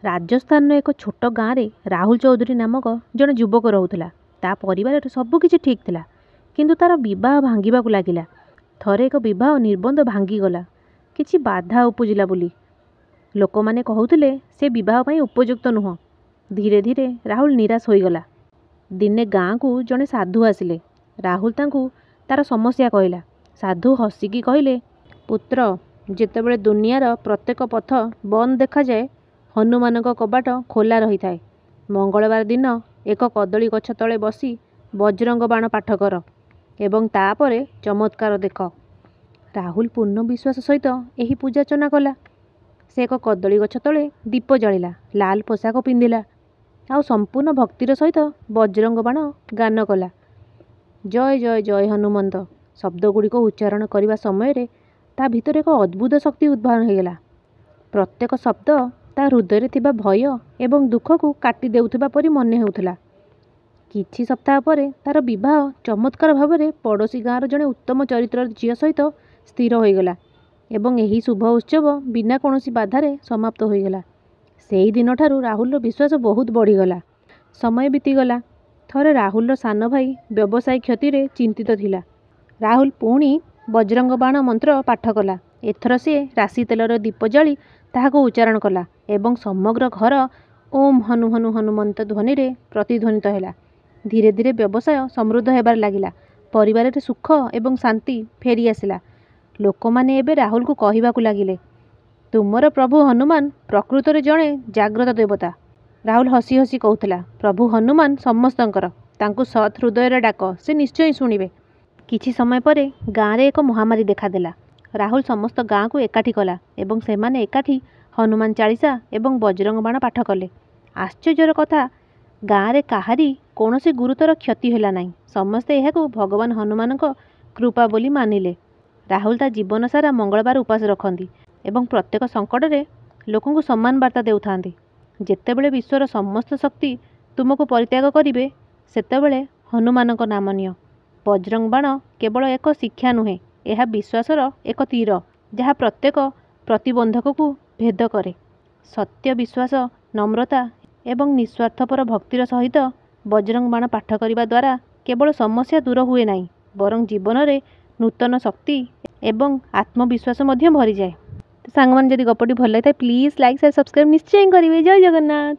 ରାଜସ୍ଥାନର ଏକ ଛୋଟ ଗାଁରେ ରାହୁଲ ଚୌଧୁରୀ ନାମକ ଜଣେ ଯୁବକ ରହୁଥିଲା। ତା ପରିବାରରେ ସବୁକିଛି ଠିକ୍ ଥିଲା, କିନ୍ତୁ ତାର ବିବାହ ଭାଙ୍ଗିବାକୁ ଲାଗିଲା। ଥରେ ଏକ ବିବାହ ନିର୍ବନ୍ଧ ଭାଙ୍ଗିଗଲା କିଛି ବାଧା ଉପୁଜିଲା ବୋଲି। ଲୋକମାନେ କହୁଥିଲେ ସେ ବିବାହ ପାଇଁ ଉପଯୁକ୍ତ ନୁହଁ। ଧୀରେ ଧୀରେ ରାହୁଲ ନିରାଶ ହୋଇଗଲା। ଦିନେ ଗାଁକୁ ଜଣେ ସାଧୁ ଆସିଲେ। ରାହୁଲ ତାଙ୍କୁ ତାର ସମସ୍ୟା କହିଲା। ସାଧୁ ହସିକି କହିଲେ, ପୁତ୍ର, ଯେତେବେଳେ ଦୁନିଆର ପ୍ରତ୍ୟେକ ପଥ ବନ୍ଦ ଦେଖାଯାଏ, ହନୁମାନଙ୍କ କବାଟ ଖୋଲା ରହିଥାଏ। ମଙ୍ଗଳବାର ଦିନ ଏକ କଦଳୀ ଗଛ ତଳେ ବସି ବଜରଙ୍ଗ ବାଣ ପାଠ କର ଏବଂ ତାପରେ ଚମତ୍କାର ଦେଖ। ରାହୁଲ ପୂର୍ଣ୍ଣ ବିଶ୍ୱାସ ସହିତ ଏହି ପୂଜାର୍ଚ୍ଚନା କଲା। ସେ ଏକ କଦଳୀ ଗଛ ତଳେ ଦୀପ ଜାଳିଲା, ଲାଲ ପୋଷାକ ପିନ୍ଧିଲା ଆଉ ସମ୍ପୂର୍ଣ୍ଣ ଭକ୍ତିର ସହିତ ବଜରଙ୍ଗ ବାଣ ଗାନ କଲା। ଜୟ ଜୟ ଜୟ ହନୁମନ୍ତ ଶବ୍ଦଗୁଡ଼ିକ ଉଚ୍ଚାରଣ କରିବା ସମୟରେ ତା ଭିତରେ ଏକ ଅଦ୍ଭୁତ ଶକ୍ତି ଉଦ୍ଭାବନ ହୋଇଗଲା। ପ୍ରତ୍ୟେକ ଶବ୍ଦ ତା ହୃଦୟରେ ଥିବା ଭୟ ଏବଂ ଦୁଃଖକୁ କାଟି ଦେଉଥିବା ପରି ମନେ ହେଉଥିଲା। କିଛି ସପ୍ତାହ ପରେ ତାର ବିବାହ ଚମତ୍କାର ଭାବରେ ପଡ଼ୋଶୀ ଗାଁର ଜଣେ ଉତ୍ତମ ଚରିତ୍ରର ଝିଅ ସହିତ ସ୍ଥିର ହୋଇଗଲା ଏବଂ ଏହି ଶୁଭ ଉତ୍ସବ ବିନା କୌଣସି ବାଧାରେ ସମାପ୍ତ ହୋଇଗଲା। ସେହି ଦିନଠାରୁ ରାହୁଲର ବିଶ୍ୱାସ ବହୁତ ବଢ଼ିଗଲା। ସମୟ ବିତିଗଲା। ଥରେ ରାହୁଲର ସାନ ଭାଇ ବ୍ୟବସାୟ କ୍ଷତିରେ ଚିନ୍ତିତ ଥିଲା। ରାହୁଲ ପୁଣି ବଜରଙ୍ଗ ବାଣ ମନ୍ତ୍ର ପାଠ କଲା। ଏଥର ସେ ରାଶି ତେଲର ଦୀପ ଜାଳି ତାହାକୁ ଉଚ୍ଚାରଣ କଲା ଏବଂ ସମଗ୍ର ଘର ଓମ୍ ହନୁ ହନୁ ହନୁମନ୍ତ ଧ୍ୱନିରେ ପ୍ରତିଧ୍ୱନିତ ହେଲା। ଧୀରେ ଧୀରେ ବ୍ୟବସାୟ ସମୃଦ୍ଧ ହେବାରେ ଲାଗିଲା। ପରିବାରରେ ସୁଖ ଏବଂ ଶାନ୍ତି ଫେରି ଆସିଲା। ଲୋକମାନେ ଏବେ ରାହୁଲକୁ କହିବାକୁ ଲାଗିଲେ, ତୁମର ପ୍ରଭୁ ହନୁମାନ ପ୍ରକୃତରେ ଜଣେ ଜାଗ୍ରତ ଦେବତା। ରାହୁଲ ହସି ହସି କହୁଥିଲା, ପ୍ରଭୁ ହନୁମାନ ସମସ୍ତଙ୍କର। ତାଙ୍କୁ ସତ୍ ହୃଦୟରେ ଡାକ, ସେ ନିଶ୍ଚୟ ଶୁଣିବେ। କିଛି ସମୟ ପରେ ଗାଁରେ ଏକ ମହାମାରୀ ଦେଖାଦେଲା। ରାହୁଲ ସମସ୍ତ ଗାଁକୁ ଏକାଠି କଲା ଏବଂ ସେମାନେ ଏକାଠି ହନୁମାନ ଚାଳିଶା ଏବଂ ବଜରଙ୍ଗ ବାଣ ପାଠ କଲେ। ଆଶ୍ଚର୍ଯ୍ୟର କଥା, ଗାଁରେ କାହାରି କୌଣସି ଗୁରୁତର କ୍ଷତି ହେଲା ନାହିଁ। ସମସ୍ତେ ଏହାକୁ ଭଗବାନ ହନୁମାନଙ୍କ କୃପା ବୋଲି ମାନିଲେ। ରାହୁଲ ତା ଜୀବନ ସାରା ମଙ୍ଗଳବାର ଉପାସ ରଖନ୍ତି ଏବଂ ପ୍ରତ୍ୟେକ ସଙ୍କଟରେ ଲୋକଙ୍କୁ ସମାନ ବାର୍ତ୍ତା ଦେଉଥାନ୍ତି। ଯେତେବେଳେ ବିଶ୍ୱର ସମସ୍ତ ଶକ୍ତି ତୁମକୁ ପରିତ୍ୟାଗ କରିବେ, ସେତେବେଳେ ହନୁମାନଙ୍କ ନାମ ନିଅ। ବଜରଙ୍ଗ ବାଣ କେବଳ ଏକ ଶିକ୍ଷା ନୁହେଁ, ଏହା ବିଶ୍ୱାସର ଏକ ତୀର ଯାହା ପ୍ରତ୍ୟେକ ପ୍ରତିବନ୍ଧକକୁ ଭେଦ କରେ। ସତ୍ୟ, ବିଶ୍ୱାସ, ନମ୍ରତା ଏବଂ ନିଃସ୍ୱାର୍ଥପର ଭକ୍ତିର ସହିତ ବଜରଙ୍ଗ ବାଣ ପାଠ କରିବା ଦ୍ୱାରା କେବଳ ସମସ୍ୟା ଦୂର ହୁଏ ନାହିଁ, ବରଂ ଜୀବନରେ ନୂତନ ଶକ୍ତି ଏବଂ ଆତ୍ମବିଶ୍ୱାସ ମଧ୍ୟ ଭରିଯାଏ। ସାଙ୍ଗମାନେ, ଯଦି ଗପଟି ଭଲ ଲାଗିଥାଏ ପ୍ଲିଜ୍ ଲାଇକ୍, ସେୟାର, ସବସ୍କ୍ରାଇବ୍ ନିଶ୍ଚୟ କରିବେ। ଜୟ ଜଗନ୍ନାଥ।